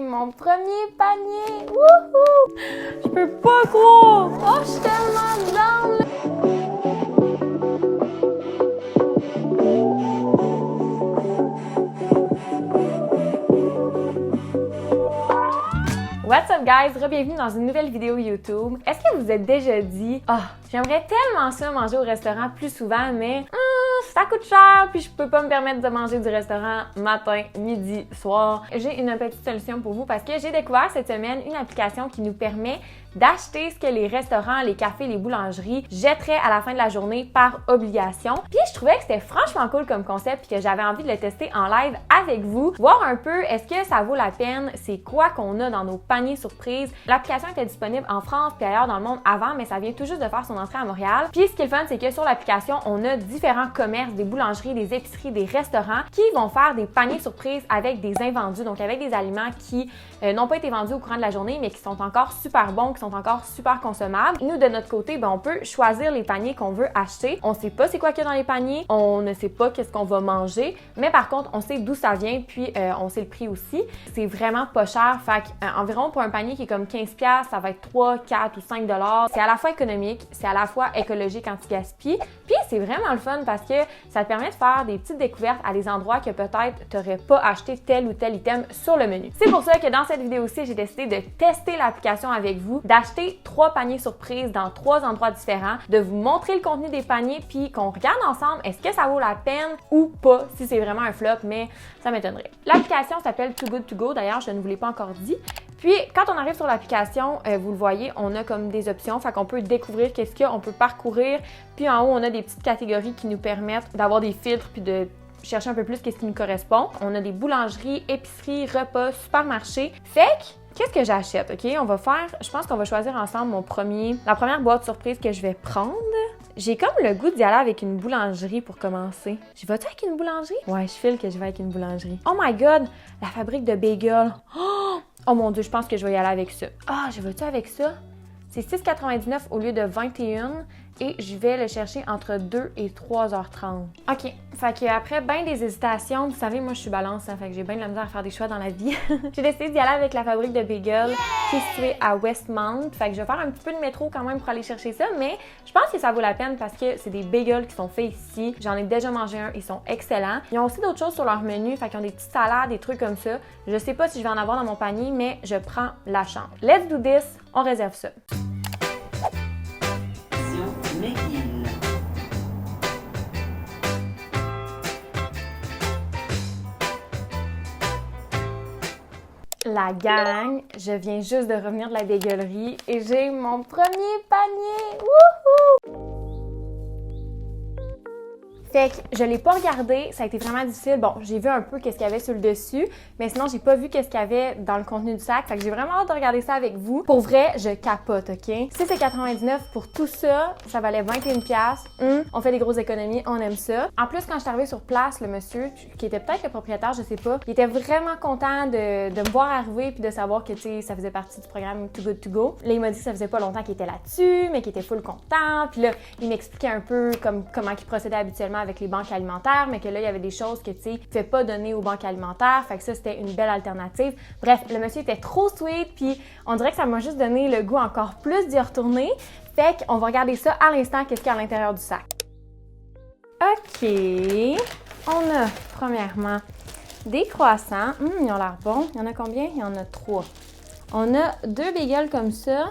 mon premier panier! Wouhou! Je peux pas croire! Oh, je suis tellement down! What's up guys? Bienvenue dans une nouvelle vidéo YouTube. Est-ce que vous vous êtes déjà dit « Ah, j'aimerais tellement ça manger au restaurant plus souvent, mais ça coûte cher puis je peux pas me permettre de manger du restaurant matin, midi, soir. » J'ai une petite solution pour vous parce que j'ai découvert cette semaine une application qui nous permet d'acheter ce que les restaurants, les cafés, les boulangeries jetteraient à la fin de la journée par obligation. Puis je trouvais que c'était franchement cool comme concept puis que j'avais envie de le tester en live avec vous, voir un peu est-ce que ça vaut la peine, c'est quoi qu'on a dans nos paniers surprises. L'application était disponible en France puis ailleurs dans le monde avant, mais ça vient tout juste de faire son entrée à Montréal. Puis ce qui est le fun, c'est que sur l'application, on a différents commerces, des boulangeries, des épiceries, des restaurants qui vont faire des paniers surprises avec des invendus, donc avec des aliments qui n'ont pas été vendus au courant de la journée, mais qui sont encore super bons, qui sont encore super consommables. Nous, de notre côté, on peut choisir les paniers qu'on veut acheter. On sait pas c'est quoi qu'il y a dans les paniers, on ne sait pas qu'est-ce qu'on va manger, mais par contre, on sait d'où ça vient, puis on sait le prix aussi. C'est vraiment pas cher, fait environ pour un panier qui est comme 15$, ça va être 3, 4 ou 5$. C'est à la fois économique, c'est à la fois écologique anti-gaspi, puis c'est vraiment le fun parce que ça te permet de faire des petites découvertes à des endroits que peut-être tu n'aurais pas acheté tel ou tel item sur le menu. C'est pour ça que dans cette vidéo-ci, j'ai décidé de tester l'application avec vous, d'acheter 3 paniers surprises dans 3 endroits différents, de vous montrer le contenu des paniers, puis qu'on regarde ensemble est-ce que ça vaut la peine ou pas, si c'est vraiment un flop, mais ça m'étonnerait. L'application s'appelle Too Good To Go, d'ailleurs, je ne vous l'ai pas encore dit. Puis, quand on arrive sur l'application, vous le voyez, on a comme des options, fait qu'on peut découvrir qu'est-ce qu'il y a, on peut parcourir, puis en haut, on a des petites catégories qui nous permettent d'avoir des filtres puis de chercher un peu plus qu'est-ce qui nous correspond. On a des boulangeries, épiceries, repas, supermarchés. Fait que, qu'est-ce que j'achète, OK? On va faire, je pense qu'on va choisir ensemble la première boîte surprise que je vais prendre. J'ai comme le goût d'y aller avec une boulangerie pour commencer. Je vais-tu avec une boulangerie? Ouais, je file que je vais avec une boulangerie. Oh my God! La fabrique de bagels. Oh mon Dieu, je pense que je vais y aller avec ça. Ah, je vais-tu avec ça? C'est 6,99 au lieu de 21 et je vais le chercher entre 2 et 3h30. OK, fait qu'après bien des hésitations, vous savez, moi je suis balance, fait que j'ai bien de la misère à faire des choix dans la vie. J'ai décidé d'y aller avec la fabrique de bagels qui est située à Westmount. Fait que je vais faire un petit peu de métro quand même pour aller chercher ça, mais je pense que ça vaut la peine parce que c'est des bagels qui sont faits ici. J'en ai déjà mangé un, ils sont excellents. Ils ont aussi d'autres choses sur leur menu, fait qu'ils ont des petites salades, des trucs comme ça. Je sais pas si je vais en avoir dans mon panier, mais je prends la chance. Let's do this, on réserve ça. La gang, je viens juste de revenir de la bagueulerie et j'ai mon premier panier! Wouhou! Fait que je l'ai pas regardé, ça a été vraiment difficile. Bon, j'ai vu un peu qu'est-ce qu'il y avait sur le dessus, mais sinon j'ai pas vu qu'est-ce qu'il y avait dans le contenu du sac. Fait que j'ai vraiment hâte de regarder ça avec vous. Pour vrai, je capote, OK? 6,99 pour tout ça, ça valait 21$. On fait des grosses économies, on aime ça. En plus, quand je suis arrivée sur place, le monsieur, qui était peut-être le propriétaire, je sais pas, il était vraiment content de me voir arriver puis de savoir que, tu sais, ça faisait partie du programme Too Good To Go. Là, il m'a dit que ça faisait pas longtemps qu'il était là-dessus, mais qu'il était full content. Puis là, il m'expliquait un peu comment il procédait habituellement avec les banques alimentaires, mais que là, il y avait des choses que, tu sais, il ne pouvait pas donner aux banques alimentaires. Fait que ça, c'était une belle alternative. Bref, le monsieur était trop sweet, puis on dirait que ça m'a juste donné le goût encore plus d'y retourner. Fait qu'on va regarder ça à l'instant, qu'est-ce qu'il y a à l'intérieur du sac. OK. On a, premièrement, des croissants. Ils ont l'air bons. Il y en a combien? Il y en a 3. On a 2 bagels comme ça.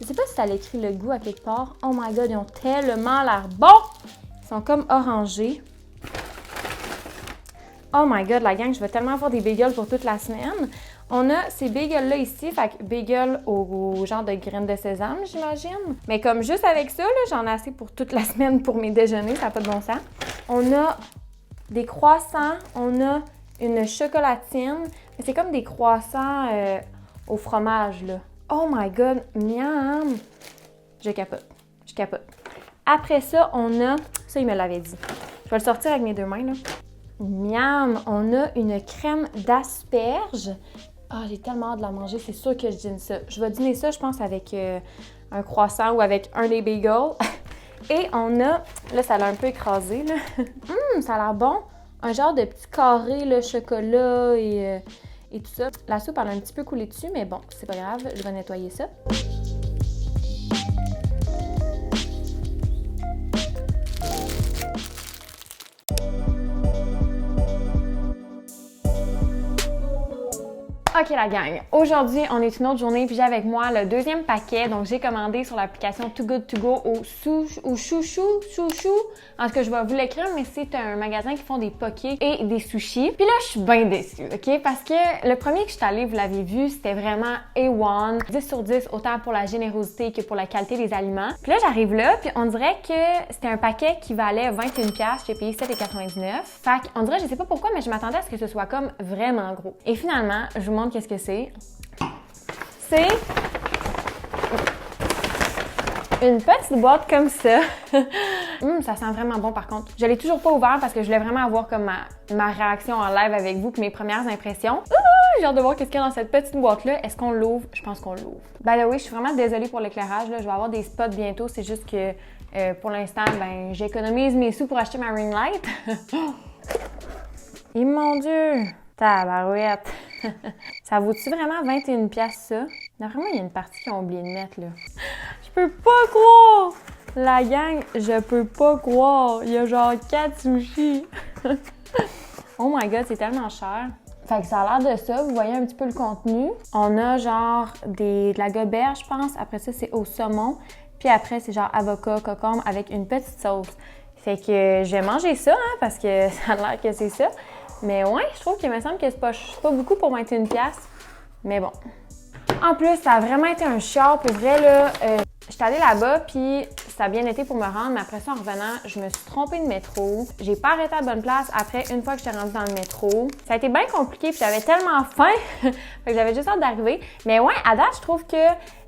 Je sais pas si ça l'écrit le goût à quelque part. Oh my God, ils ont tellement l'air bons! Ils sont comme orangés. Oh my God, la gang, je vais tellement avoir des bagels pour toute la semaine. On a ces bagels-là ici, fait que bagels au genre de graines de sésame, j'imagine. Mais comme juste avec ça, j'en ai assez pour toute la semaine pour mes déjeuners, ça n'a pas de bon sens. On a des croissants, on a une chocolatine, mais c'est comme des croissants au fromage, là. Oh my God, miam! Je capote. Après ça, on a... Ça, il me l'avait dit. Je vais le sortir avec mes 2 mains, là. Miam! On a une crème d'asperges. Ah, j'ai tellement hâte de la manger. C'est sûr que je dîne ça. Je vais dîner ça, je pense, avec un croissant ou avec un des bagels. Et on a... Là, ça l'a un peu écrasé, là. Ça a l'air bon. Un genre de petit carré, là, chocolat et tout ça. La soupe, elle a un petit peu coulé dessus, mais bon, c'est pas grave, je vais nettoyer ça. Ok la gang, aujourd'hui on est une autre journée puis j'ai avec moi le deuxième paquet. Donc j'ai commandé sur l'application Too Good To Go au chouchou. En tout cas je vais vous l'écrire, mais c'est un magasin qui font des pokés et des sushis. Puis là je suis bien déçue, ok? Parce que le premier que je suis allée, vous l'avez vu, c'était vraiment A1, 10 sur 10, autant pour la générosité que pour la qualité des aliments. Puis là j'arrive là, puis on dirait que c'était un paquet qui valait 21$, j'ai payé 7,99$. Fait qu'on dirait, je sais pas pourquoi, mais je m'attendais à ce que ce soit comme vraiment gros. Et finalement, je vous montre qu'est-ce que c'est. C'est une petite boîte comme ça. Ça sent vraiment bon par contre. Je l'ai toujours pas ouvert parce que je voulais vraiment avoir comme ma réaction en live avec vous, puis mes premières impressions. J'ai hâte de voir qu'est-ce qu'il y a dans cette petite boîte-là. Est-ce qu'on l'ouvre? Je pense qu'on l'ouvre. By the way, je suis vraiment désolée pour l'éclairage. Je vais avoir des spots bientôt. C'est juste que pour l'instant, ben, j'économise mes sous pour acheter ma ring light. Et mon Dieu! Tabarouette! Ça vaut-tu vraiment 21$ ça? Normalement, il y a une partie qui ont oublié de mettre, là. Je peux pas croire! La gang, je peux pas croire! Il y a genre 4 sushis! Oh my god, c'est tellement cher! Fait que ça a l'air de ça, vous voyez un petit peu le contenu. On a genre de la gobert, je pense. Après ça, c'est au saumon. Puis après, c'est genre avocat, concombre avec une petite sauce. Fait que je vais manger ça, hein, parce que ça a l'air que c'est ça. Mais ouais, je trouve qu'il me semble que c'est pas beaucoup pour 21$. Mais bon. En plus, ça a vraiment été un chiard. Pour vrai, là, j'étais allée là-bas, puis ça a bien été pour me rendre. Mais après ça, en revenant, je me suis trompée de métro. J'ai pas arrêté à la bonne place après, une fois que j'étais rendue dans le métro. Ça a été bien compliqué, puis j'avais tellement faim fait que j'avais juste hâte d'arriver. Mais ouais, à date, je trouve que,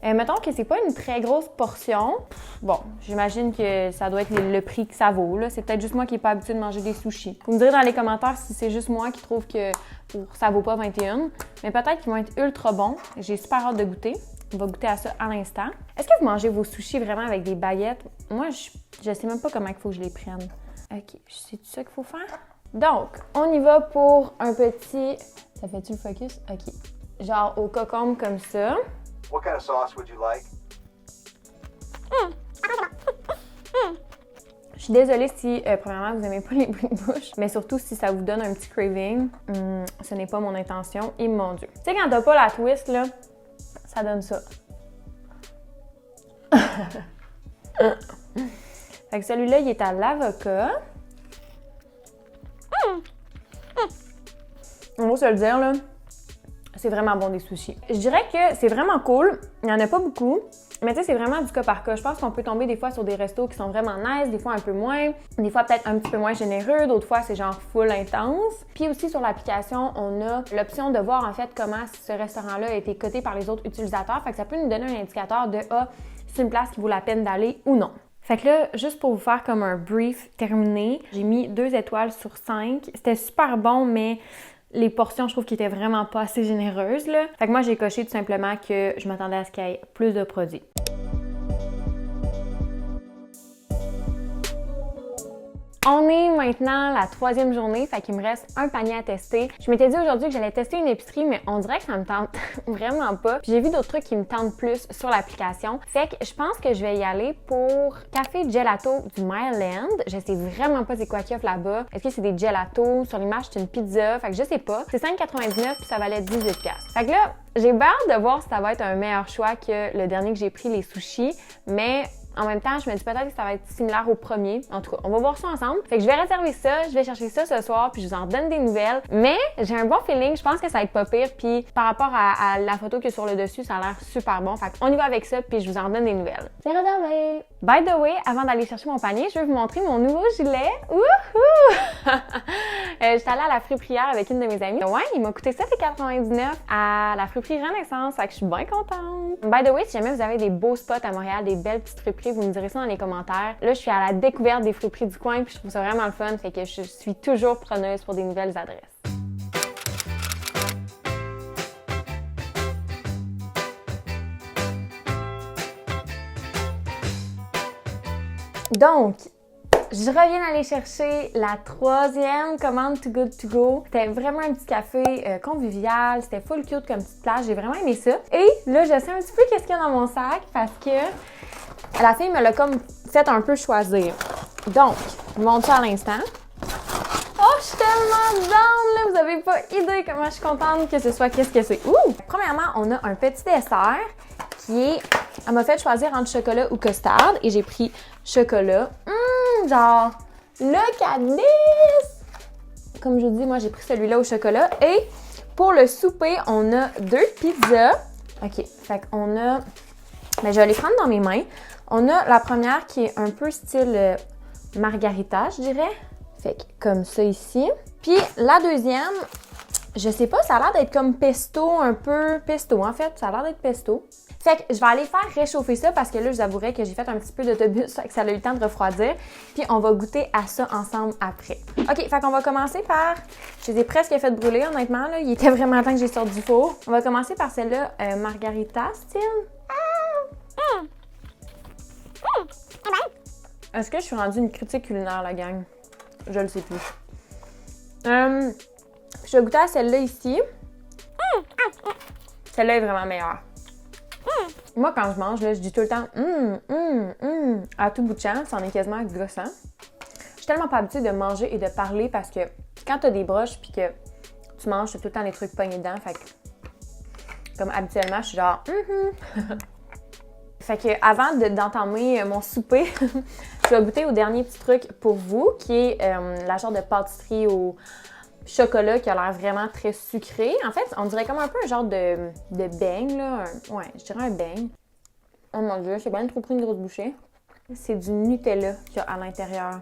mettons que c'est pas une très grosse portion. Bon, j'imagine que ça doit être le prix que ça vaut, là. C'est peut-être juste moi qui n'ai pas habitué de manger des sushis. Vous me direz dans les commentaires si c'est juste moi qui trouve que ça vaut pas 21$. Mais peut-être qu'ils vont être ultra bons. J'ai super hâte de goûter. On va goûter à ça à l'instant. Est-ce que vous mangez vos sushis vraiment avec des baguettes? Moi, je sais même pas comment il faut que je les prenne. OK, c'est ça qu'il faut faire? Donc, on y va pour un petit... Ça fait-tu le focus? OK. Genre au concombre comme ça. What kind of sauce would you like? Je suis désolée si, premièrement, vous n'aimez pas les bruits de bouche, mais surtout si ça vous donne un petit craving. Ce n'est pas mon intention. Et mon Dieu. Tu sais, quand t'as pas la twist, là, ça donne ça. Fait que celui-là, il est à l'avocat. On va se le dire, là. C'est vraiment bon des sushis. Je dirais que c'est vraiment cool. Il n'y en a pas beaucoup. Mais tu sais, c'est vraiment du cas par cas. Je pense qu'on peut tomber des fois sur des restos qui sont vraiment nice, des fois un peu moins, des fois peut-être un petit peu moins généreux, d'autres fois c'est genre full intense. Puis aussi sur l'application, on a l'option de voir en fait comment ce restaurant-là a été coté par les autres utilisateurs. Fait que ça peut nous donner un indicateur de c'est une place qui vaut la peine d'aller ou non. Fait que là, juste pour vous faire comme un brief terminé, j'ai mis 2 étoiles sur 5. C'était super bon, mais les portions, je trouve qu'ils étaient vraiment pas assez généreuses, là. Fait que moi, j'ai coché tout simplement que je m'attendais à ce qu'il y ait plus de produits. On est maintenant la 3e journée, fait qu'il me reste un panier à tester. Je m'étais dit aujourd'hui que j'allais tester une épicerie, mais on dirait que ça me tente vraiment pas. Puis j'ai vu d'autres trucs qui me tentent plus sur l'application. Fait que je pense que je vais y aller pour Café Gelato du Maryland. Je sais vraiment pas c'est quoi qu'il y a là-bas. Est-ce que c'est des gelatos? Sur l'image, c'est une pizza. Fait que je sais pas. C'est 5,99$ puis ça valait 18$. Fait que là, j'ai hâte de voir si ça va être un meilleur choix que le dernier que j'ai pris, les sushis. Mais en même temps, je me dis peut-être que ça va être similaire au premier. En tout cas, on va voir ça ensemble. Fait que je vais réserver ça, je vais chercher ça ce soir, puis je vous en donne des nouvelles. Mais j'ai un bon feeling, je pense que ça va être pas pire. Puis par rapport à la photo que sur le dessus, ça a l'air super bon. Fait qu'on y va avec ça, puis je vous en donne des nouvelles. C'est réservé! By the way, avant d'aller chercher mon panier, je vais vous montrer mon nouveau gilet. Wouhou! J'étais allée à la friperie avec une de mes amies. Ouais, il m'a coûté 7,99$ à la friperie Renaissance. Fait que je suis bien contente. By the way, si jamais vous avez des beaux spots à Montréal, des belles petites friperies, vous me direz ça dans les commentaires. Là, je suis à la découverte des friperies du coin, puis je trouve ça vraiment le fun. Fait que je suis toujours preneuse pour des nouvelles adresses. Donc, Je reviens d'aller chercher la 3e commande Too Good To Go. C'était vraiment un petit café convivial, c'était full cute comme petite place, j'ai vraiment aimé ça. Et là, je sais un petit peu qu'est-ce qu'il y a dans mon sac parce que la fille me l'a comme fait un peu choisir. Donc, je vous montre ça à l'instant. Oh, je suis tellement down, là! Vous avez pas idée comment je suis contente que ce soit qu'est-ce que c'est. Ouh! Premièrement, on a un petit dessert qui est... Elle m'a fait choisir entre chocolat ou custard et j'ai pris chocolat. Genre, le caddis! Comme je vous dis, moi, j'ai pris celui-là au chocolat. Et pour le souper, on a 2 pizzas. OK, fait qu'on a... Mais je vais les prendre dans mes mains. On a la première qui est un peu style margarita, je dirais. Fait que comme ça ici. Puis la deuxième, je sais pas, ça a l'air d'être comme pesto, un peu pesto en fait. Ça a l'air d'être pesto. Fait que je vais aller faire réchauffer ça parce que là, je vous avouerai que j'ai fait un petit peu d'autobus, fait que ça a eu le temps de refroidir. Puis on va goûter à ça ensemble après. OK, fait qu'on va commencer par... Je les ai presque fait brûler, honnêtement. Là. Il était vraiment temps que j'ai sorti du four. On va commencer par celle-là, margarita style. Est-ce que je suis rendue une critique culinaire, la gang? Je le sais plus. Je vais goûter à celle-là ici. Celle-là est vraiment meilleure. Moi, quand je mange, là, je dis tout le temps à tout bout de champ, ça en est quasiment gossant. Je suis tellement pas habituée de manger et de parler parce que quand t'as des broches puis que tu manges, t'as tout le temps les trucs pognés dedans. Fait que, comme habituellement, je suis genre Fait que avant d'entamer mon souper, je vais goûter au dernier petit truc pour vous, qui est la genre de pâtisserie au chocolat qui a l'air vraiment très sucré. En fait, on dirait comme un peu un genre de beigne, là. Ouais, je dirais un beigne. Oh mon Dieu, j'ai bien trop pris une grosse bouchée. C'est du Nutella qu'il y a à l'intérieur.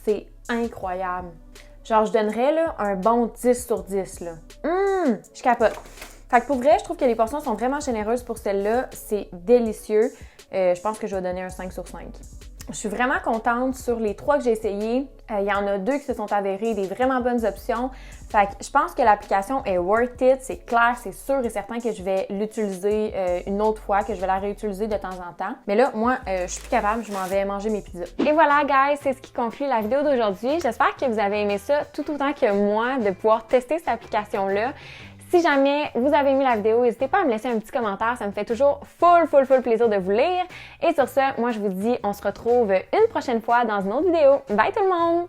C'est incroyable. Genre, je donnerais là, un bon 10 sur 10, là. Je capote. Fait que pour vrai, je trouve que les portions sont vraiment généreuses pour celle-là. C'est délicieux. Je pense que je vais donner un 5 sur 5. Je suis vraiment contente sur les 3 que j'ai essayés. Il y en a 2 qui se sont avérées des vraiment bonnes options. Fait que je pense que l'application est worth it. C'est clair, c'est sûr et certain que je vais l'utiliser une autre fois, que je vais la réutiliser de temps en temps. Mais là, moi, je suis plus capable. Je m'en vais manger mes pizzas. Et voilà, guys, c'est ce qui conclut la vidéo d'aujourd'hui. J'espère que vous avez aimé ça tout autant que moi de pouvoir tester cette application-là. Si jamais vous avez aimé la vidéo, n'hésitez pas à me laisser un petit commentaire, ça me fait toujours full plaisir de vous lire. Et sur ce, moi je vous dis, on se retrouve une prochaine fois dans une autre vidéo. Bye tout le monde!